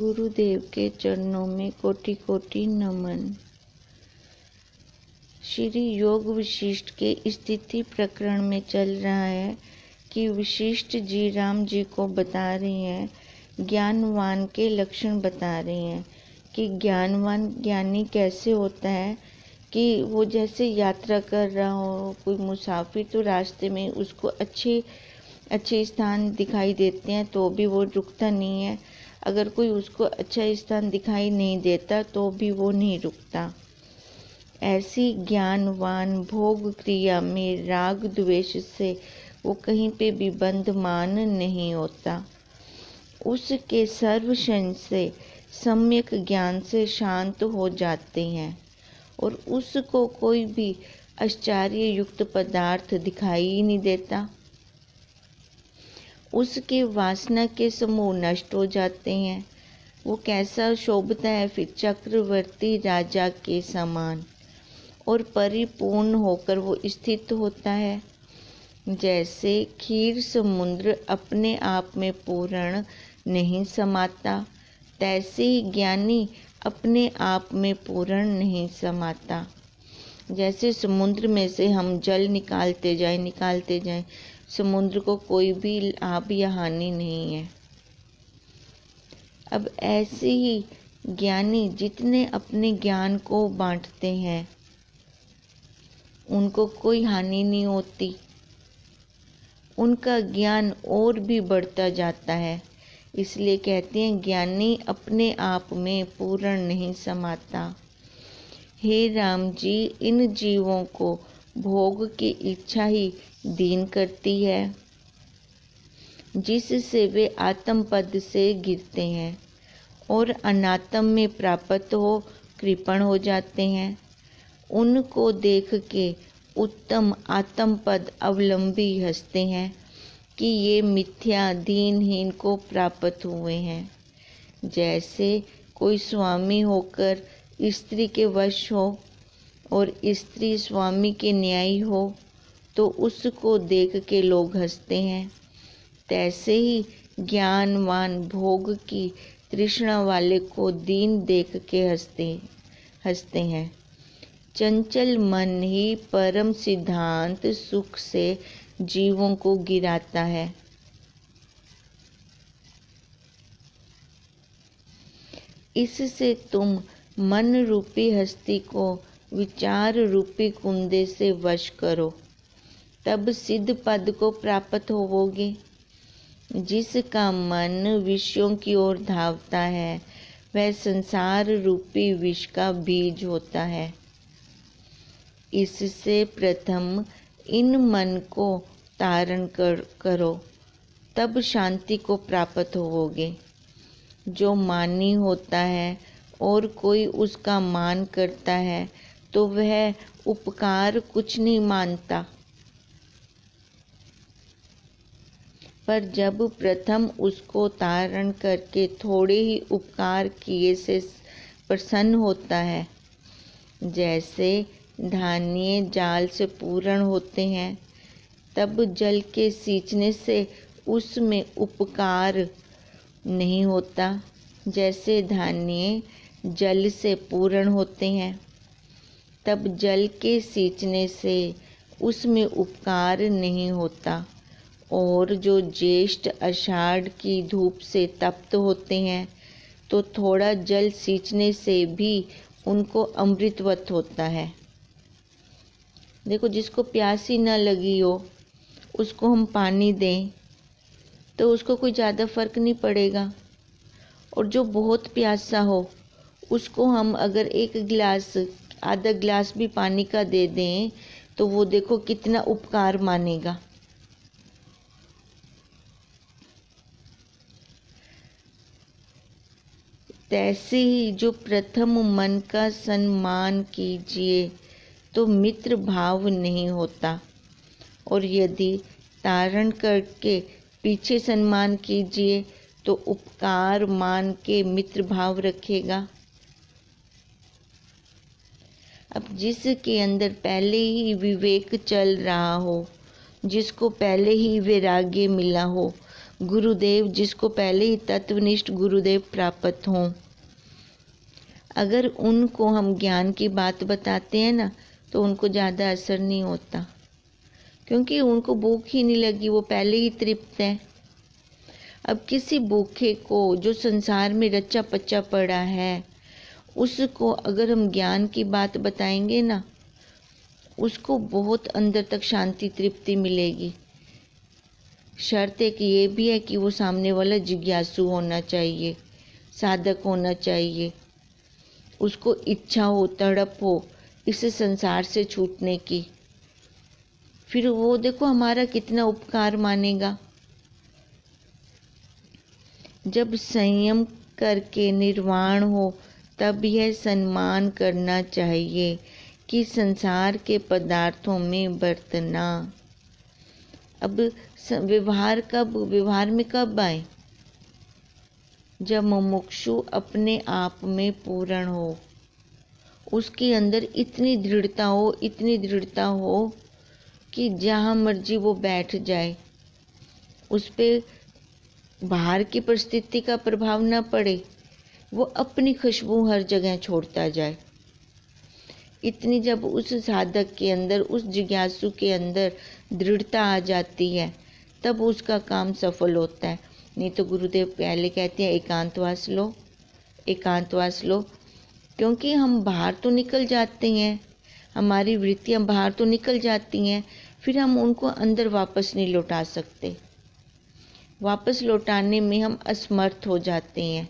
गुरुदेव के चरणों में कोटि कोटि नमन। श्री योग वशिष्ठ के स्थिति प्रकरण में चल रहा है कि वशिष्ठ जी राम जी को बता रहे हैं, ज्ञानवान के लक्षण बता रहे हैं कि ज्ञानवान ज्ञानी कैसे होता है। कि वो जैसे यात्रा कर रहा हो कोई मुसाफिर, तो रास्ते में उसको अच्छे स्थान दिखाई देते हैं तो भी वो रुकता नहीं है। अगर कोई उसको अच्छा स्थान दिखाई नहीं देता तो भी वो नहीं रुकता। ऐसी ज्ञानवान भोग क्रिया में राग द्वेष से वो कहीं पे भी बंधमान नहीं होता। उसके सर्वशन से सम्यक ज्ञान से शांत हो जाते हैं और उसको कोई भी आश्चर्य युक्त पदार्थ दिखाई ही नहीं देता। उसके वासना के समूह नष्ट हो जाते हैं। वो कैसा शोभता है फिर, चक्रवर्ती राजा के समान और परिपूर्ण होकर वो स्थित होता है। जैसे क्षीर समुद्र अपने आप में पूर्ण नहीं समाता, तैसे ही ज्ञानी अपने आप में पूर्ण नहीं समाता। जैसे समुद्र में से हम जल निकालते जाएं, समुद्र को कोई भी लाभ या हानि नहीं है। अब ऐसे ही ज्ञानी जितने अपने ज्ञान को बांटते हैं उनको कोई हानि नहीं होती, उनका ज्ञान और भी बढ़ता जाता है। इसलिए कहते हैं ज्ञानी अपने आप में पूर्ण नहीं समाता। हे राम जी, इन जीवों को भोग की इच्छा ही दीन करती है, जिससे वे आत्म पद से गिरते हैं और अनात्म में प्राप्त हो कृपण हो जाते हैं। उनको देख के उत्तम आत्म पद अवलंबी हंसते हैं कि ये मिथ्या दीनहीन को प्राप्त हुए हैं। जैसे कोई स्वामी होकर स्त्री के वश हो और स्त्री स्वामी के न्यायी हो तो उसको देख के लोग हंसते हैं, तैसे ही ज्ञानवान भोग की तृष्णा वाले को दीन देख के हंसते हैं। चंचल मन ही परम सिद्धांत सुख से जीवों को गिराता है। इससे तुम मन रूपी हस्ती को विचार रूपी कुंदे से वश करो, तब सिद्ध पद को प्राप्त होवोगे। जिसका मन विषयों की ओर धावता है वह संसार रूपी विष का बीज होता है। इससे प्रथम इन मन को तारण करो, तब शांति को प्राप्त होवोगे। जो मानी होता है और कोई उसका मान करता है तो वह उपकार कुछ नहीं मानता, पर जब प्रथम उसको तारण करके थोड़े ही उपकार किए से प्रसन्न होता है, जैसे धान्य जाल से पूर्ण होते हैं, तब जल के सींचने से उसमें उपकार नहीं होता। जैसे धान्य जल से पूर्ण होते हैं, तब जल के सींचने से उसमें उपकार नहीं होता। और जो ज्येष्ठ आषाढ़ की धूप से तप्त होते हैं तो थोड़ा जल सींचने से भी उनको अमृतवत होता है। देखो, जिसको प्यास ही न लगी हो उसको हम पानी दें तो उसको कोई ज़्यादा फर्क नहीं पड़ेगा, और जो बहुत प्यासा हो उसको हम अगर एक गिलास आधा गिलास भी पानी का दे दें तो वो देखो कितना उपकार मानेगा। तैसे ही जो प्रथम मन का सम्मान कीजिए तो मित्र भाव नहीं होता, और यदि तारण करके पीछे सम्मान कीजिए तो उपकार मान के मित्र भाव रखेगा। अब जिसके अंदर पहले ही विवेक चल रहा हो, जिसको पहले ही वैराग्य मिला हो, गुरुदेव जिसको पहले ही तत्वनिष्ठ गुरुदेव प्राप्त हों, अगर उनको हम ज्ञान की बात बताते हैं ना तो उनको ज़्यादा असर नहीं होता, क्योंकि उनको भूख ही नहीं लगी, वो पहले ही तृप्त है। अब किसी भूखे को जो संसार में रच्चा पच्चा पड़ा है, उसको अगर हम ज्ञान की बात बताएंगे ना, उसको बहुत अंदर तक शांति तृप्ति मिलेगी। शर्त एक ये भी है कि वो सामने वाला जिज्ञासु होना चाहिए, साधक होना चाहिए, उसको इच्छा हो, तड़प हो इस संसार से छूटने की। फिर वो देखो हमारा कितना उपकार मानेगा। जब संयम करके निर्वाण हो तब यह सम्मान करना चाहिए कि संसार के पदार्थों में बरतना। अब व्यवहार में कब आए? जब मुमुक्षु अपने आप में पूर्ण हो, उसके अंदर इतनी दृढ़ता हो कि जहाँ मर्जी वो बैठ जाए, उस पे बाहर की परिस्थिति का प्रभाव न पड़े, वो अपनी खुशबू हर जगह छोड़ता जाए। इतनी जब उस साधक के अंदर, उस जिज्ञासु के अंदर दृढ़ता आ जाती है, तब उसका काम सफल होता है। नहीं तो गुरुदेव पहले कहते हैं एकांतवास लो, क्योंकि हम बाहर तो निकल जाते हैं, हमारी वृत्तियां बाहर तो निकल जाती हैं, फिर हम उनको अंदर वापस नहीं लौटा सकते। वापस लौटाने में हम असमर्थ हो जाते हैं।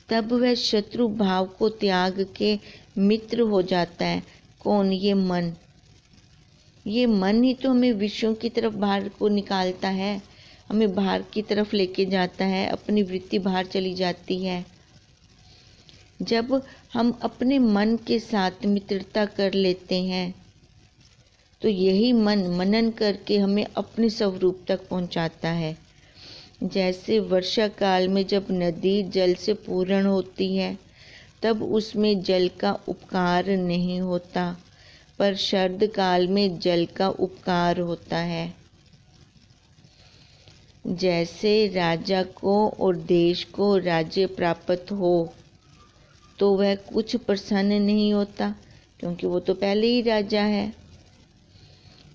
तब वह शत्रु भाव को त्याग के मित्र हो जाता है। कौन? ये मन। ये मन ही तो हमें विषयों की तरफ बाहर को निकालता है, हमें बाहर की तरफ लेके जाता है, अपनी वृत्ति बाहर चली जाती है। जब हम अपने मन के साथ मित्रता कर लेते हैं तो यही मन मनन करके हमें अपने स्वरूप तक पहुंचाता है। जैसे वर्षा काल में जब नदी जल से पूर्ण होती है, तब उसमें जल का उपकार नहीं होता, पर शरद काल में जल का उपकार होता है। जैसे राजा को और देश को राज्य प्राप्त हो तो वह कुछ प्रसन्न नहीं होता, क्योंकि वो तो पहले ही राजा है।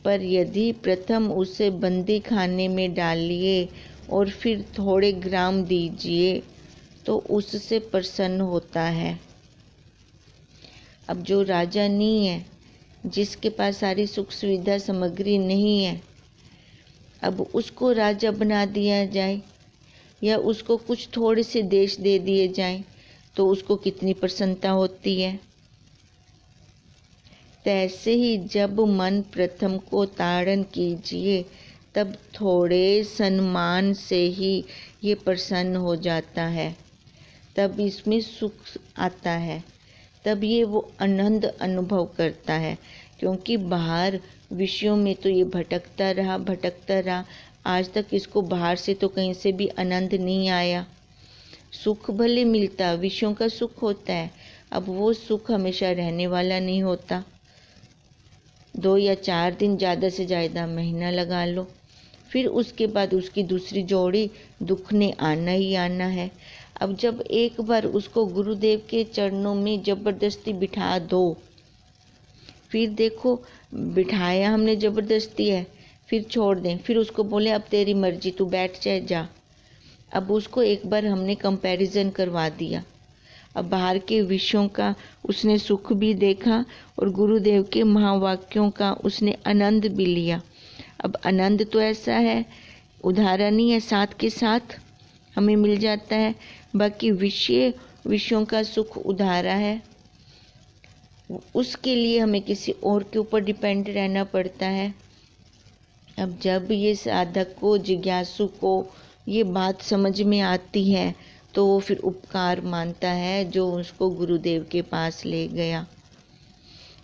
पर यदि प्रथम उसे बंदी खाने में डालिए और फिर थोड़े ग्राम दीजिए तो उससे प्रसन्न होता है। अब जो राजा नहीं है, जिसके पास सारी सुख सुविधा सामग्री नहीं है, अब उसको राजा बना दिया जाए या उसको कुछ थोड़े से देश दे दिए जाएं तो उसको कितनी प्रसन्नता होती है। तैसे ही जब मन प्रथम को ताड़न कीजिए, तब थोड़े सम्मान से ही ये प्रसन्न हो जाता है, तब इसमें सुख आता है, तब ये वो आनंद अनुभव करता है। क्योंकि बाहर विषयों में तो ये भटकता रहा, आज तक इसको बाहर से तो कहीं से भी आनंद नहीं आया। सुख भले मिलता, विषयों का सुख होता है, अब वो सुख हमेशा रहने वाला नहीं होता। 2 या 4 दिन, ज़्यादा से ज़्यादा महीना लगा लो, फिर उसके बाद उसकी दूसरी जोड़ी दुख ने आना ही आना है। अब जब एक बार उसको गुरुदेव के चरणों में जबरदस्ती बिठा दो, फिर देखो बिठाया हमने जबरदस्ती है, फिर छोड़ दें, फिर उसको बोले अब तेरी मर्जी, तू बैठ जा। अब उसको एक बार हमने कंपैरिजन करवा दिया, अब बाहर के विषयों का उसने सुख भी देखा और गुरुदेव के महावाक्यों का उसने आनंद भी लिया। अब आनंद तो ऐसा है, उदाहरण ही है, साथ के साथ हमें मिल जाता है। बाकी विषयों का सुख उधारा है, उसके लिए हमें किसी और के ऊपर डिपेंड रहना पड़ता है। अब जब ये साधक को, जिज्ञासु को ये बात समझ में आती है तो वो फिर उपकार मानता है जो उसको गुरुदेव के पास ले गया।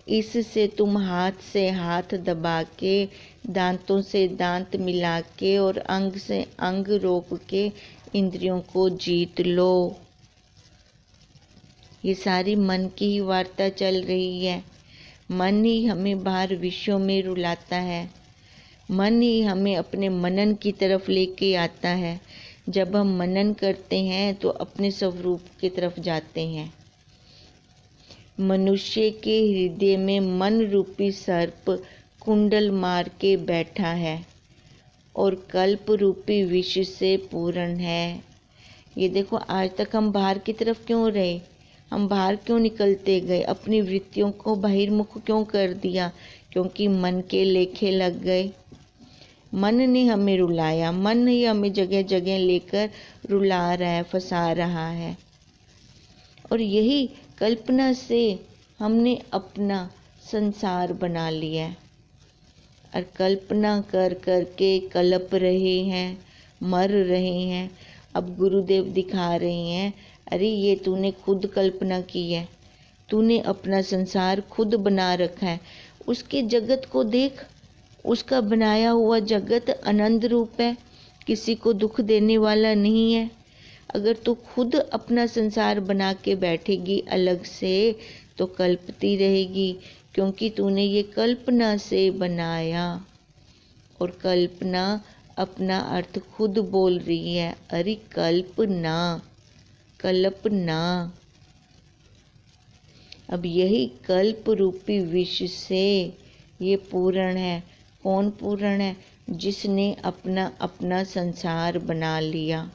इससे तुम हाथ से हाथ दबा के, दांतों से दांत मिला के और अंग से अंग रोक के इंद्रियों को जीत लो। ये सारी मन की ही वार्ता चल रही है। मन ही हमें बाहर विषयों में रुलाता है, मन ही हमें अपने मनन की तरफ लेके आता है। जब हम मनन करते हैं तो अपने स्वरूप की तरफ जाते हैं। मनुष्य के हृदय में मन रूपी सर्प कुंडल मार के बैठा है और कल्प रूपी विष से पूर्ण है। ये देखो, आज तक हम बाहर की तरफ क्यों रहे? हम बाहर क्यों निकलते गए? अपनी वृत्तियों को बहिर्मुख क्यों कर दिया? क्योंकि मन के लेखे लग गए। मन ने हमें रुलाया, मन ही हमें जगह जगह लेकर रुला रहा है, फंसा रहा है। और यही कल्पना से हमने अपना संसार बना लिया है और कल्पना कर कर के कलप रहे हैं, मर रहे हैं। अब गुरुदेव दिखा रहे हैं, अरे ये तूने खुद कल्पना की है, तूने अपना संसार खुद बना रखा है। उसके जगत को देख, उसका बनाया हुआ जगत आनंद रूप है, किसी को दुख देने वाला नहीं है। अगर तू खुद अपना संसार बना के बैठेगी अलग से तो कल्पती रहेगी, क्योंकि तूने ये कल्पना से बनाया। और कल्पना अपना अर्थ खुद बोल रही है, अरे कल्पना, कल्पना। अब यही कल्प रूपी विष से ये पूर्ण है। कौन पूर्ण है? जिसने अपना अपना संसार बना लिया,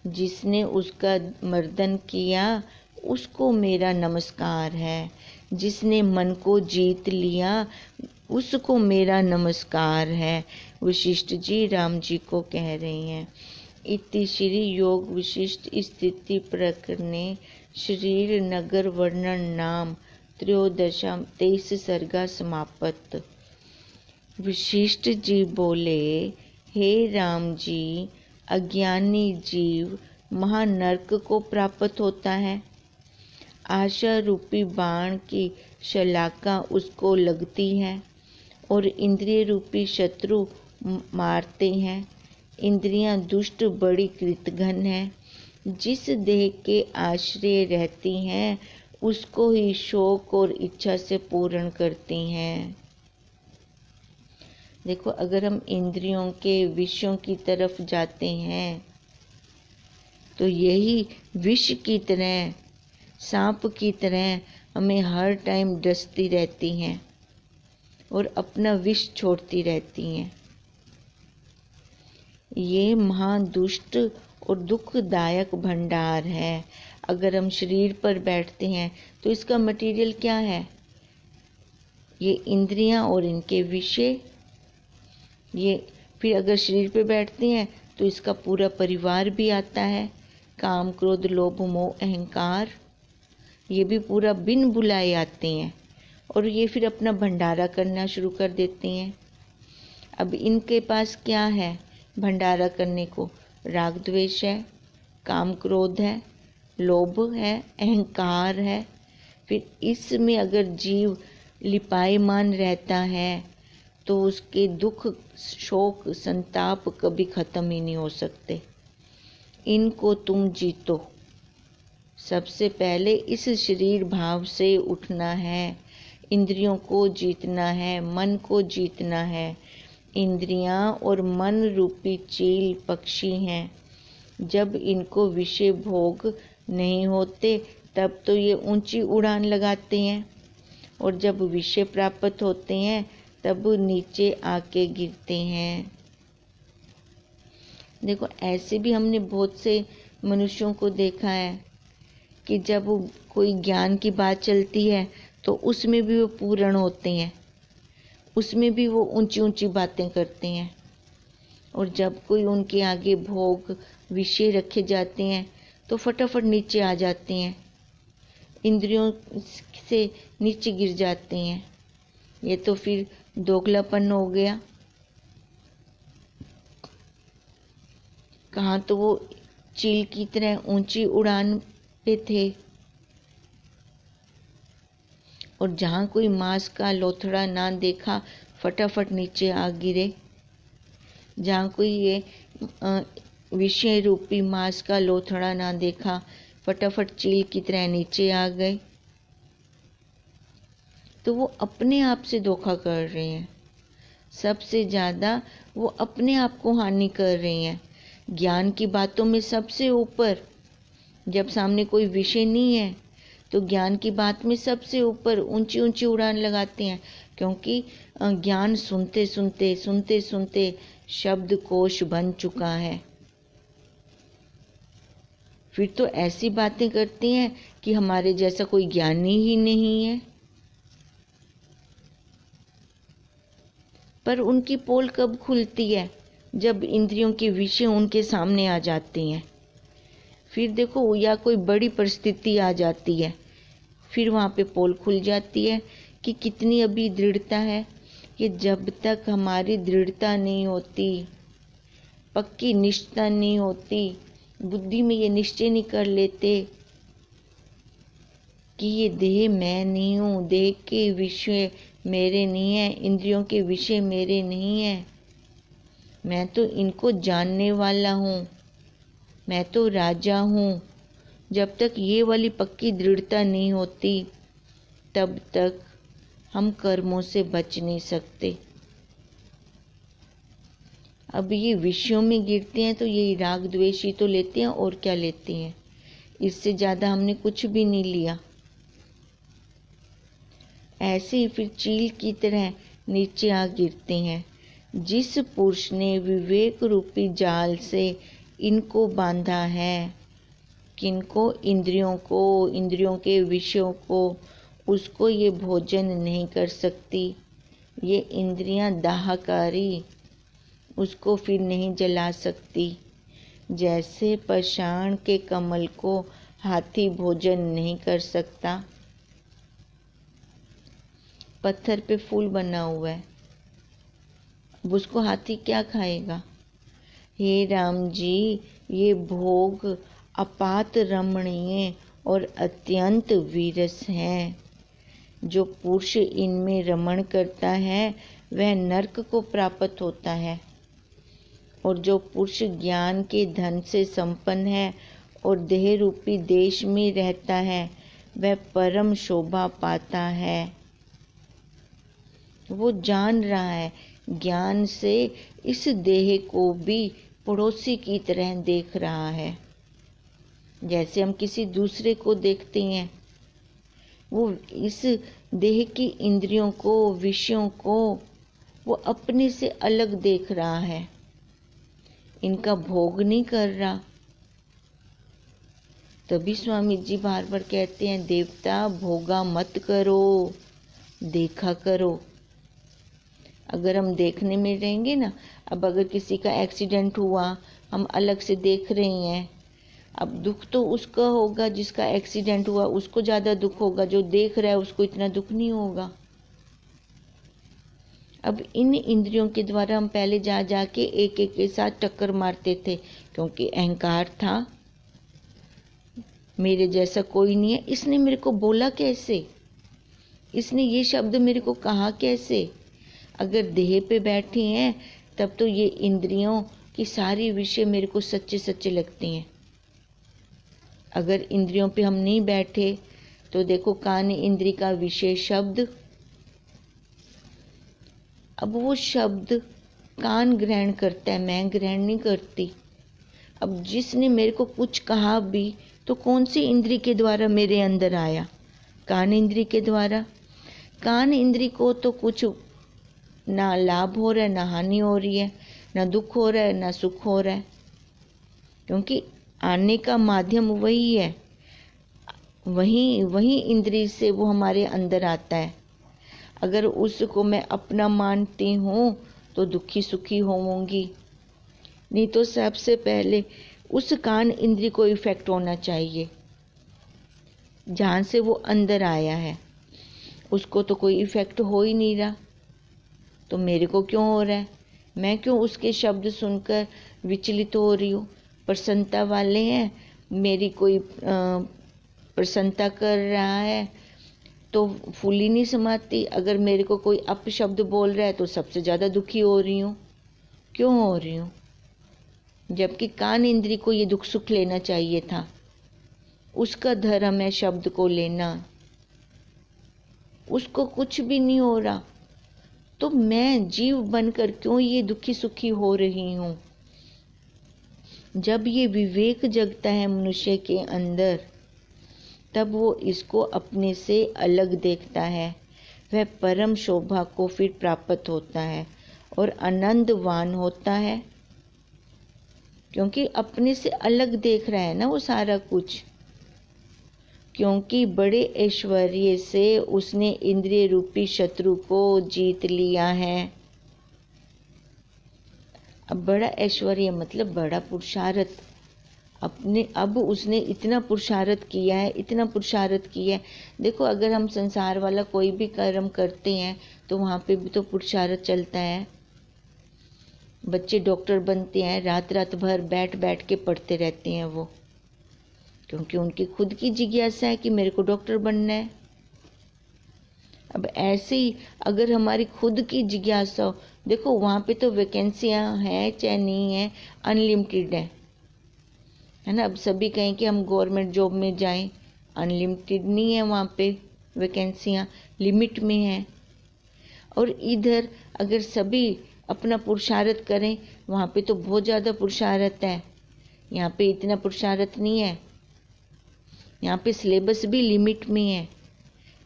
जिसने उसका मर्दन किया, उसको मेरा नमस्कार है। जिसने मन को जीत लिया, उसको मेरा नमस्कार है। वशिष्ठ जी राम जी को कह रहे हैं। इति श्री योग विशिष्ट स्थिति प्रकरणे शरीर नगर वर्णन नाम त्रयोदशम 23 सर्गा समाप्त। वशिष्ठ जी बोले, हे राम जी, अज्ञानी जीव महानर्क को प्राप्त होता है। आशा रूपी बाण की शलाका उसको लगती है और इंद्रिय रूपी शत्रु मारते हैं। इंद्रियां दुष्ट बड़ी कृतघ्न है। जिस देह के आश्रय रहती हैं उसको ही शोक और इच्छा से पूर्ण करती हैं। देखो, अगर हम इंद्रियों के विषयों की तरफ जाते हैं तो यही विष की तरह, सांप की तरह हमें हर टाइम डसती रहती हैं और अपना विष छोड़ती रहती हैं। ये महादुष्ट और दुखदायक भंडार है। अगर हम शरीर पर बैठते हैं तो इसका मटेरियल क्या है? ये इंद्रियां और इनके विषय। ये फिर अगर शरीर पे बैठते हैं तो इसका पूरा परिवार भी आता है, काम क्रोध लोभ मोह अहंकार। ये भी पूरा बिन बुलाए आते हैं और ये फिर अपना भंडारा करना शुरू कर देते हैं। अब इनके पास क्या है भंडारा करने को? राग द्वेष है, काम क्रोध है, लोभ है, अहंकार है। फिर इसमें अगर जीव लिपायमान रहता है तो उसके दुख शोक संताप कभी खत्म ही नहीं हो सकते। इनको तुम जीतो। सबसे पहले इस शरीर भाव से उठना है, इंद्रियों को जीतना है, मन को जीतना है। इंद्रियां और मन रूपी चील पक्षी हैं। जब इनको विषय भोग नहीं होते तब तो ये ऊंची उड़ान लगाते हैं और जब विषय प्राप्त होते हैं तब नीचे आके गिरते हैं। देखो, ऐसे भी हमने बहुत से मनुष्यों को देखा है कि जब कोई ज्ञान की बात चलती है तो उसमें भी वो पूर्ण होते हैं, उसमें भी वो ऊंची ऊंची बातें करते हैं। और जब कोई उनके आगे भोग विषय रखे जाते हैं तो फटाफट नीचे आ जाते हैं, इंद्रियों से नीचे गिर जाते हैं। ये तो फिर दोगलापन हो गया। कहाँ तो वो चील की तरह ऊंची उड़ान पे थे और जहाँ कोई मांस का लोथड़ा ना देखा फटाफट नीचे आ गिरे। जहाँ कोई ये विषय रूपी मांस का लोथड़ा ना देखा फटाफट चील की तरह नीचे आ गए। तो वो अपने आप से धोखा कर रहे हैं। सबसे ज़्यादा वो अपने आप को हानि कर रहे हैं। ज्ञान की बातों में सबसे ऊपर, जब सामने कोई विषय नहीं है तो ज्ञान की बात में सबसे ऊपर ऊंची ऊंची उड़ान लगाते हैं, क्योंकि ज्ञान सुनते सुनते सुनते सुनते शब्दकोश बन चुका है। फिर तो ऐसी बातें करते हैं कि हमारे जैसा कोई ज्ञानी ही नहीं है। पर उनकी पोल कब खुलती है? जब इंद्रियों के विषय उनके सामने आ जाते हैं। फिर देखो, या कोई बड़ी परिस्थिति आ जाती है, फिर वहाँ पे पोल खुल जाती है कि कितनी अभी दृढ़ता है। कि जब तक हमारी दृढ़ता नहीं होती, पक्की निष्ठा नहीं होती, बुद्धि में ये निश्चय नहीं कर लेते कि ये देह मैं नहीं हूँ, देह के विषय मेरे नहीं है, इंद्रियों के विषय मेरे नहीं है, मैं तो इनको जानने वाला हूँ, मैं तो राजा हूँ। जब तक ये वाली पक्की दृढ़ता नहीं होती, तब तक हम कर्मों से बच नहीं सकते। अब ये विषयों में गिरते हैं तो यही राग द्वेष ही तो लेते हैं, और क्या लेते हैं? इससे ज़्यादा हमने कुछ भी नहीं लिया। ऐसे ही फिर चील की तरह नीचे आ गिरते हैं। जिस पुरुष ने विवेक रूपी जाल से इनको बांधा है, किनको? इंद्रियों को, इंद्रियों के विषयों को, उसको ये भोजन नहीं कर सकती। ये इंद्रियां दाहकारी, उसको फिर नहीं जला सकती। जैसे पाषाण के कमल को हाथी भोजन नहीं कर सकता। पत्थर पे फूल बना हुआ है, अब उसको हाथी क्या खाएगा? हे राम जी, ये भोग अपात रमणीय और अत्यंत वीरस हैं। जो पुरुष इनमें रमण करता है वह नरक को प्राप्त होता है, और जो पुरुष ज्ञान के धन से संपन्न है और देह रूपी देश में रहता है वह परम शोभा पाता है। वो जान रहा है ज्ञान से इस देह को भी पड़ोसी की तरह देख रहा है। जैसे हम किसी दूसरे को देखते हैं, वो इस देह की इंद्रियों को, विषयों को वो अपने से अलग देख रहा है, इनका भोग नहीं कर रहा। तभी स्वामी जी बार बार कहते हैं, देवता भोगा मत करो, देखा करो। अगर हम देखने में रहेंगे ना, अब अगर किसी का एक्सीडेंट हुआ, हम अलग से देख रहे हैं, अब दुख तो उसका होगा जिसका एक्सीडेंट हुआ, उसको ज़्यादा दुख होगा। जो देख रहा है उसको इतना दुख नहीं होगा। अब इन इंद्रियों के द्वारा हम पहले जा जाके एक एक के साथ टक्कर मारते थे, क्योंकि अहंकार था, मेरे जैसा कोई नहीं है, इसने मेरे को बोला कैसे, इसने ये शब्द मेरे को कहा कैसे। अगर देह पे बैठे हैं तब तो ये इंद्रियों की सारी विषय मेरे को सच्चे सच्चे लगते हैं। अगर इंद्रियों पे हम नहीं बैठे तो देखो, कान इंद्री का विषय शब्द, अब वो शब्द कान ग्रहण करता है, मैं ग्रहण नहीं करती। अब जिसने मेरे को कुछ कहा भी तो कौन सी इंद्री के द्वारा मेरे अंदर आया? कान इंद्री के द्वारा। कान इंद्री को तो कुछ ना लाभ हो रहा है, ना हानि हो रही है, ना दुख हो रहा है, ना सुख हो रहा है, क्योंकि आने का माध्यम वही है, वही इंद्री से वो हमारे अंदर आता है। अगर उसको मैं अपना मानती हूँ तो दुखी सुखी होऊंगी। नहीं तो सबसे पहले उस कान इंद्री को इफेक्ट होना चाहिए, जहाँ से वो अंदर आया है। उसको तो कोई इफेक्ट हो ही नहीं रहा, तो मेरे को क्यों हो रहा है? मैं क्यों उसके शब्द सुनकर विचलित हो रही हूँ? प्रसन्नता वाले हैं, मेरी कोई प्रसन्नता कर रहा है तो फूली नहीं समाती। अगर मेरे को कोई अपशब्द बोल रहा है तो सबसे ज़्यादा दुखी हो रही हूँ। क्यों हो रही हूँ? जबकि कान इंद्री को ये दुख सुख लेना चाहिए था, उसका धर्म है शब्द को लेना, उसको कुछ भी नहीं हो रहा। तो मैं जीव बनकर क्यों ये दुखी सुखी हो रही हूँ। जब ये विवेक जगता है मनुष्य के अंदर, तब वो इसको अपने से अलग देखता है। वह परम शोभा को फिर प्राप्त होता है और आनंदवान होता है, क्योंकि अपने से अलग देख रहा है ना वो सारा कुछ। क्योंकि बड़े ऐश्वर्य से उसने इंद्रिय रूपी शत्रु को जीत लिया है। अब बड़ा ऐश्वर्य मतलब बड़ा पुरुषार्थ। अब उसने इतना पुरुषार्थ किया है, इतना पुरुषार्थ किया है। देखो, अगर हम संसार वाला कोई भी कर्म करते हैं तो वहाँ पे भी तो पुरुषार्थ चलता है। बच्चे डॉक्टर बनते हैं, रात रात भर बैठ बैठ के पढ़ते रहते हैं वो, क्योंकि उनकी खुद की जिज्ञासा है कि मेरे को डॉक्टर बनना है। अब ऐसे ही अगर हमारी खुद की जिज्ञासा हो, देखो वहाँ पे तो वैकेंसियाँ हैं चाहे नहीं है, अनलिमिटेड है ना। अब सभी कहें कि हम गवर्नमेंट जॉब में जाएं, अनलिमिटेड नहीं है वहाँ पे वैकेंसियाँ, लिमिट में है। और इधर अगर सभी अपना पुरुषार्थ करें, वहाँ पे तो बहुत ज़्यादा पुरुषार्थ है, यहाँ पे इतना पुरुषार्थ नहीं है। यहाँ पे सिलेबस भी लिमिट में है।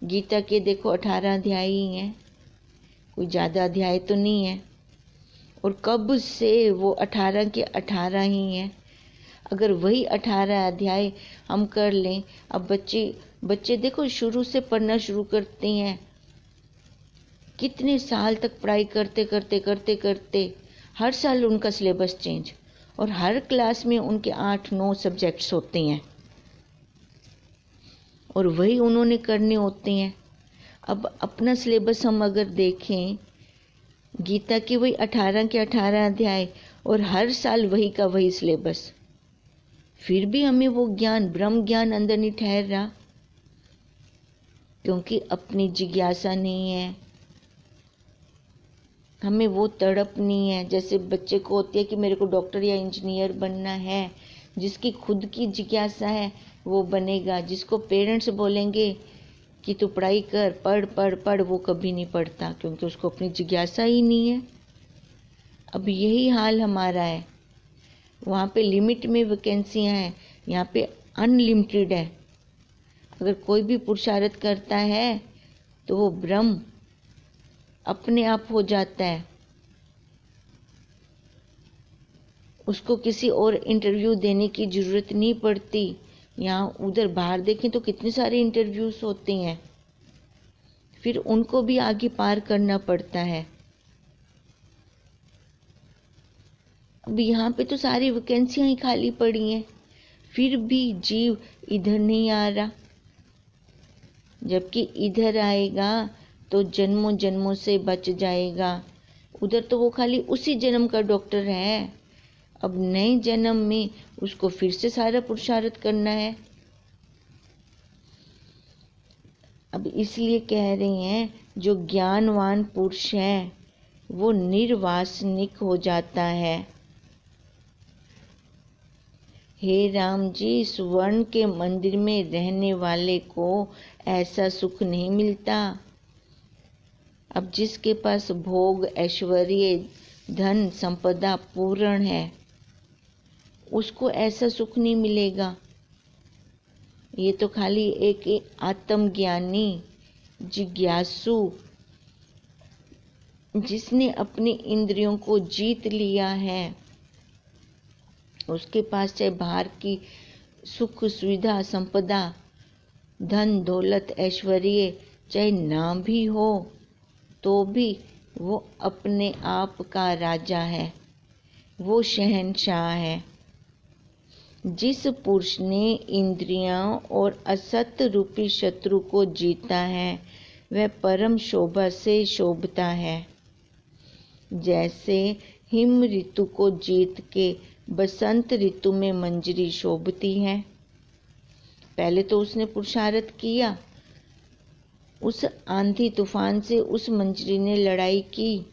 गीता के देखो 18 अध्याय ही हैं, कोई ज़्यादा अध्याय तो नहीं है। और कब से वो 18 के 18 ही हैं। अगर वही 18 अध्याय हम कर लें, अब बच्चे देखो शुरू से पढ़ना शुरू करते हैं, कितने साल तक पढ़ाई करते करते करते करते हर साल उनका सिलेबस चेंज, और हर क्लास में उनके 8-9 सब्जेक्ट्स होते हैं और वही उन्होंने करने होते हैं। अब अपना सिलेबस हम अगर देखें, गीता के वही 18 के 18 अध्याय और हर साल वही का वही सिलेबस, फिर भी हमें वो ज्ञान, ब्रह्म ज्ञान अंदर नहीं ठहर रहा, क्योंकि अपनी जिज्ञासा नहीं है, हमें वो तड़प नहीं है। जैसे बच्चे को होती है कि मेरे को डॉक्टर या इंजीनियर बनना है, जिसकी खुद की जिज्ञासा है वो बनेगा। जिसको पेरेंट्स बोलेंगे कि तू पढ़ाई कर, पढ़ पढ़ पढ़, वो कभी नहीं पढ़ता, क्योंकि उसको अपनी जिज्ञासा ही नहीं है। अब यही हाल हमारा है। वहाँ पे लिमिट में वैकेंसियाँ हैं, यहाँ पे अनलिमिटेड है। अगर कोई भी पुरुषार्थ करता है तो वो ब्रह्म अपने आप हो जाता है। उसको किसी और इंटरव्यू देने की ज़रूरत नहीं पड़ती। यहाँ उधर बाहर देखें तो कितने सारे इंटरव्यूज होते हैं, फिर उनको भी आगे पार करना पड़ता है। अब यहाँ पे तो सारी वैकेंसियाँ ही खाली पड़ी हैं, फिर भी जीव इधर नहीं आ रहा। जबकि इधर आएगा तो जन्मों जन्मों से बच जाएगा। उधर तो वो खाली उसी जन्म का डॉक्टर है, अब नए जन्म में उसको फिर से सारा पुरुषार्थ करना है। अब इसलिए कह रहे हैं, जो ज्ञानवान पुरुष है वो निर्वासनिक हो जाता है। हे राम जी, स्वर्ण के मंदिर में रहने वाले को ऐसा सुख नहीं मिलता। अब जिसके पास भोग, ऐश्वर्य, धन, संपदा पूर्ण है, उसको ऐसा सुख नहीं मिलेगा। ये तो खाली एक आत्मज्ञानी जिज्ञासु, जिसने अपनी इंद्रियों को जीत लिया है, उसके पास चाहे बाहर की सुख सुविधा, संपदा, धन दौलत, ऐश्वर्य चाहे ना भी हो, तो भी वो अपने आप का राजा है, वो शहंशाह है। जिस पुरुष ने इंद्रियों और असत रूपी शत्रु को जीता है, वह परम शोभा से शोभता है। जैसे हिम ऋतु को जीत के बसंत ऋतु में मंजरी शोभती है। पहले तो उसने पुरुषार्थ किया, उस आंधी तूफान से उस मंजरी ने लड़ाई की,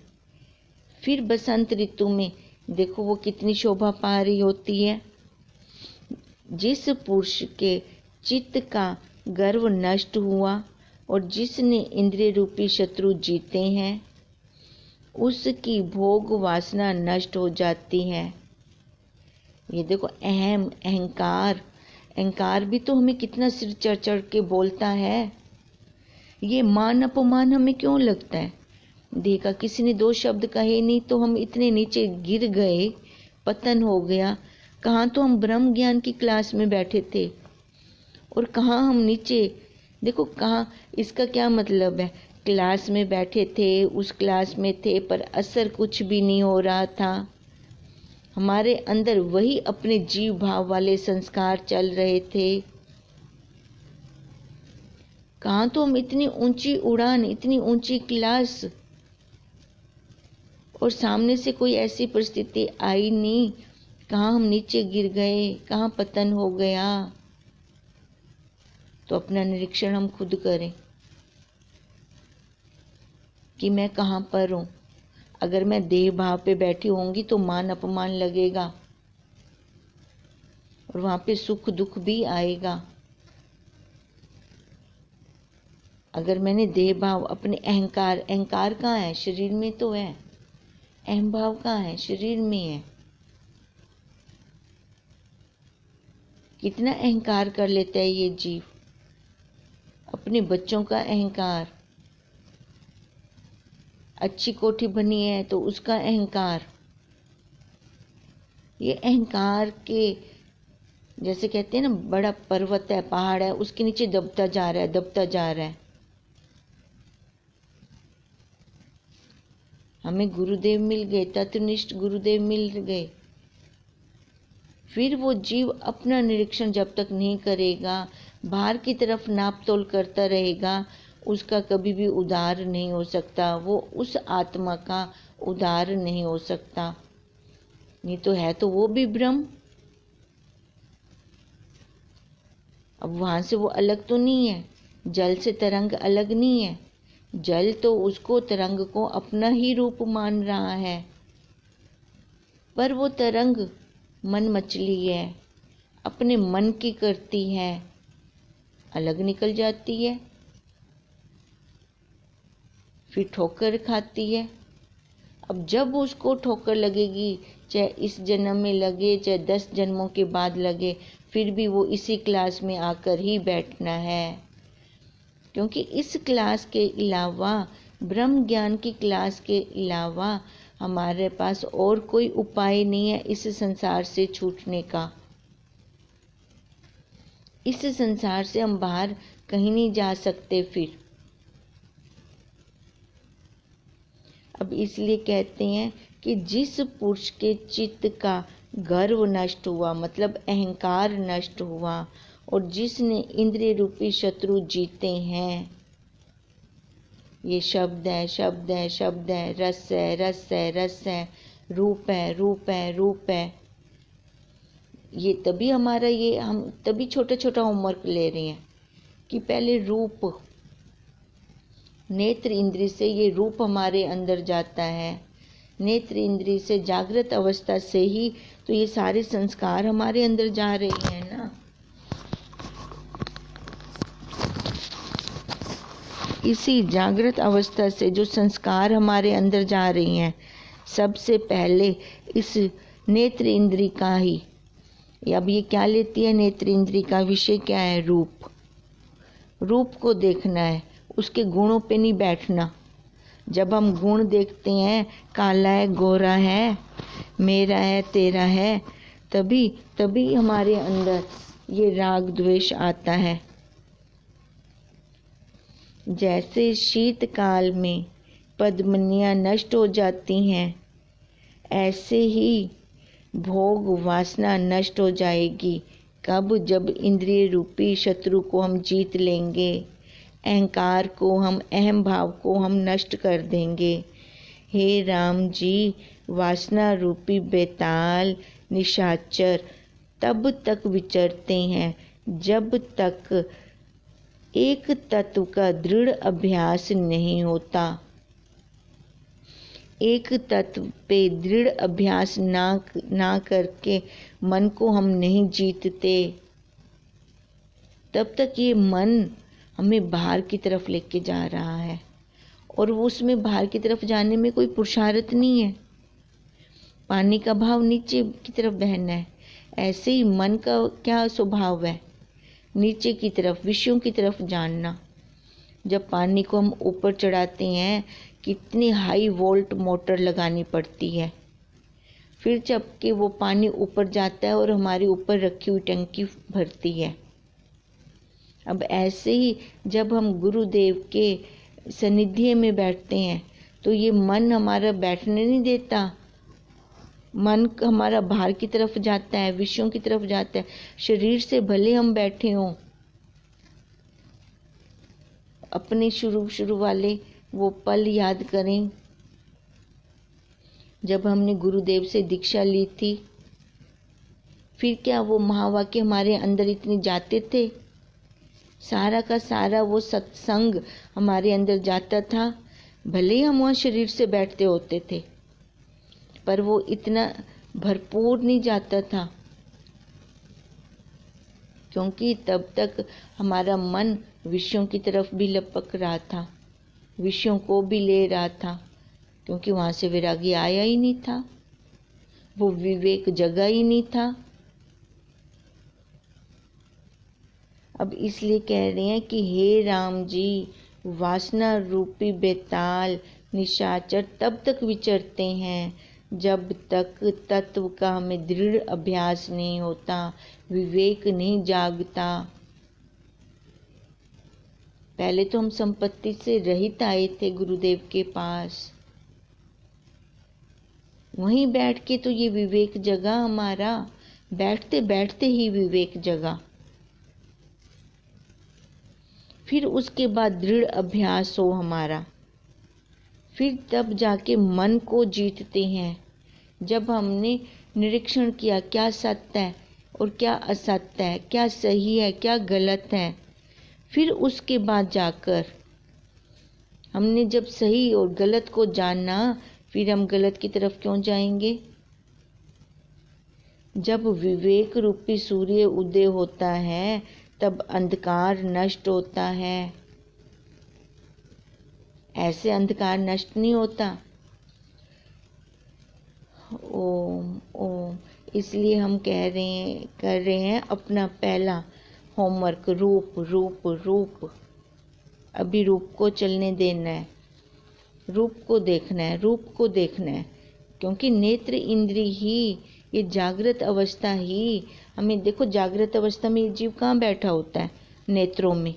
फिर बसंत ऋतु में देखो वो कितनी शोभा पा रही होती है। जिस पुरुष के चित्त का गर्व नष्ट हुआ और जिसने इंद्रिय रूपी शत्रु जीते हैं, उसकी भोग वासना नष्ट हो जाती है। ये देखो अहंकार अहंकार भी तो हमें कितना सिर चढ़ चढ़ के बोलता है। ये मान अपमान हमें क्यों लगता है? देखा, किसी ने दो शब्द कहे नहीं तो हम इतने नीचे गिर गए, पतन हो गया। कहाँ तो हम ब्रह्म ज्ञान की क्लास में बैठे थे और कहाँ हम नीचे। देखो कहाँ, इसका क्या मतलब है? क्लास में बैठे थे, उस क्लास में थे, पर असर कुछ भी नहीं हो रहा था। हमारे अंदर वही अपने जीव भाव वाले संस्कार चल रहे थे। कहाँ तो हम इतनी ऊंची उड़ान, इतनी ऊंची क्लास, और सामने से कोई ऐसी परिस्थिति आई नहीं। कहाँ हम नीचे गिर गए, कहाँ पतन हो गया। तो अपना निरीक्षण हम खुद करें कि मैं कहाँ पर हूँ। अगर मैं देह भाव पे बैठी होंगी तो मान अपमान लगेगा और वहाँ पे सुख दुख भी आएगा। अगर मैंने देह भाव, अपने अहंकार कहाँ है? शरीर में तो है। अहम भाव कहाँ है? शरीर में है। कितना अहंकार कर लेता है ये जीव। अपने बच्चों का अहंकार, अच्छी कोठी बनी है तो उसका अहंकार। ये अहंकार के, जैसे कहते हैं ना, बड़ा पर्वत है, पहाड़ है, उसके नीचे दबता जा रहा है, दबता जा रहा है। हमें गुरुदेव मिल गए, तत्वनिष्ठ गुरुदेव मिल गए, फिर वो जीव अपना निरीक्षण जब तक नहीं करेगा, बाहर की तरफ नाप तोल करता रहेगा, उसका कभी भी उद्धार नहीं हो सकता। वो उस आत्मा का उद्धार नहीं हो सकता। नहीं तो है तो वो भी ब्रह्म। अब वहां से वो अलग तो नहीं है। जल से तरंग अलग नहीं है। जल तो उसको, तरंग को अपना ही रूप मान रहा है, पर वो तरंग मन मछली है, अपने मन की करती है, अलग निकल जाती है, फिर ठोकर खाती है। अब जब उसको ठोकर लगेगी, चाहे इस जन्म में लगे, चाहे 10 जन्मों के बाद लगे, फिर भी वो इसी क्लास में आकर ही बैठना है। क्योंकि इस क्लास के अलावा, ब्रह्म ज्ञान की क्लास के अलावा हमारे पास और कोई उपाय नहीं है इस संसार से छूटने का। इस संसार से हम बाहर कहीं नहीं जा सकते फिर। अब इसलिए कहते हैं कि जिस पुरुष के चित्त का गर्व नष्ट हुआ, मतलब अहंकार नष्ट हुआ, और जिसने इंद्रिय रूपी शत्रु जीते हैं, ये शब्द है, शब्द है, शब्द है, रस है, रस है, रस है, रूप है, रूप है, रूप है, ये तभी हमारा, ये हम तभी छोटा छोटा होमवर्क ले रहे हैं कि पहले रूप, नेत्र इंद्रिय से ये रूप हमारे अंदर जाता है। नेत्र इंद्रिय से जागृत अवस्था से ही तो ये सारे संस्कार हमारे अंदर जा रहे हैं ना। इसी जागृत अवस्था से जो संस्कार हमारे अंदर जा रही हैं, सबसे पहले इस नेत्र इंद्रिय का ही, अब ये क्या लेती है? नेत्र इंद्रिय का विषय क्या है? रूप। रूप को देखना है, उसके गुणों पे नहीं बैठना। जब हम गुण देखते हैं, काला है, गोरा है, मेरा है, तेरा है, तभी हमारे अंदर ये राग द्वेष आता है। जैसे शीतकाल में पद्मनियाँ नष्ट हो जाती हैं, ऐसे ही भोग वासना नष्ट हो जाएगी। कब? जब इंद्रिय रूपी शत्रु को हम जीत लेंगे, अहंकार को हम, अहम भाव को हम नष्ट कर देंगे। हे राम जी, वासना रूपी बेताल निशाचर तब तक विचरते हैं जब तक एक तत्व का दृढ़ अभ्यास नहीं होता। एक तत्व पे दृढ़ अभ्यास ना करके मन को हम नहीं जीतते, तब तक ये मन हमें बाहर की तरफ लेके जा रहा है और वो उसमें बाहर की तरफ जाने में कोई पुरुषार्थ नहीं है। पानी का भाव नीचे की तरफ बहना है। ऐसे ही मन का क्या स्वभाव है, नीचे की तरफ, विषयों की तरफ जानना। जब पानी को हम ऊपर चढ़ाते हैं, कितनी हाई वोल्ट मोटर लगानी पड़ती है, फिर जबकि वो पानी ऊपर जाता है और हमारे ऊपर रखी हुई टंकी भरती है। अब ऐसे ही जब हम गुरुदेव के सानिध्य में बैठते हैं तो ये मन हमारा बैठने नहीं देता। मन हमारा बाहर की तरफ जाता है, विषयों की तरफ जाता है। शरीर से भले हम बैठे हों, अपने शुरू वाले वो पल याद करें जब हमने गुरुदेव से दीक्षा ली थी। फिर क्या वो महावाक्य हमारे अंदर इतने जाते थे, सारा का सारा वो सत्संग हमारे अंदर जाता था। भले ही हम वहाँ शरीर से बैठते होते थे, पर वो इतना भरपूर नहीं जाता था, क्योंकि तब तक हमारा मन विषयों की तरफ भी लपक रहा था, विषयों को भी ले रहा था, क्योंकि वहाँ से वैराग्य आया ही नहीं था, वो विवेक जगा ही नहीं था। अब इसलिए कह रहे हैं कि हे राम जी, वासना रूपी बेताल निशाचर तब तक विचरते हैं जब तक तत्व का हमें दृढ़ अभ्यास नहीं होता, विवेक नहीं जागता। पहले तो हम संपत्ति से रहित आए थे गुरुदेव के पास, वहीं बैठ के तो ये विवेक जगा हमारा, बैठते बैठते ही विवेक जगा। फिर उसके बाद दृढ़ अभ्यास हो हमारा, फिर तब जाके मन को जीतते हैं। जब हमने निरीक्षण किया क्या सत्य है और क्या असत्य है, क्या सही है क्या गलत है, फिर उसके बाद जाकर हमने जब सही और गलत को जाना, फिर हम गलत की तरफ क्यों जाएंगे। जब विवेक रूपी सूर्य उदय होता है तब अंधकार नष्ट होता है, ऐसे अंधकार नष्ट नहीं होता। ओम ओम। इसलिए हम कर रहे हैं अपना पहला होमवर्क, रूप रूप रूप। अभी रूप को चलने देना है, रूप को देखना है, रूप को देखना है, क्योंकि नेत्र इंद्री ही, ये जागृत अवस्था ही हमें, देखो जागृत अवस्था में ये जीव कहाँ बैठा होता है, नेत्रों में।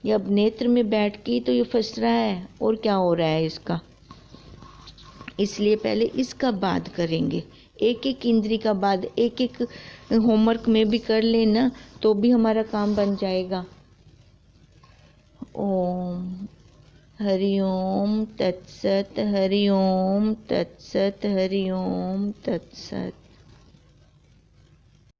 ये अब नेत्र में बैठ के तो ये फंस रहा है, और क्या हो रहा है इसका। इसलिए पहले इसका बाद करेंगे, एक एक इंद्री का बाद, एक एक होमवर्क में भी कर लेना तो भी हमारा काम बन जाएगा। ओम हरि ओम तत्सत, हरि ओम तत्सत, हरि ओम तत्सत।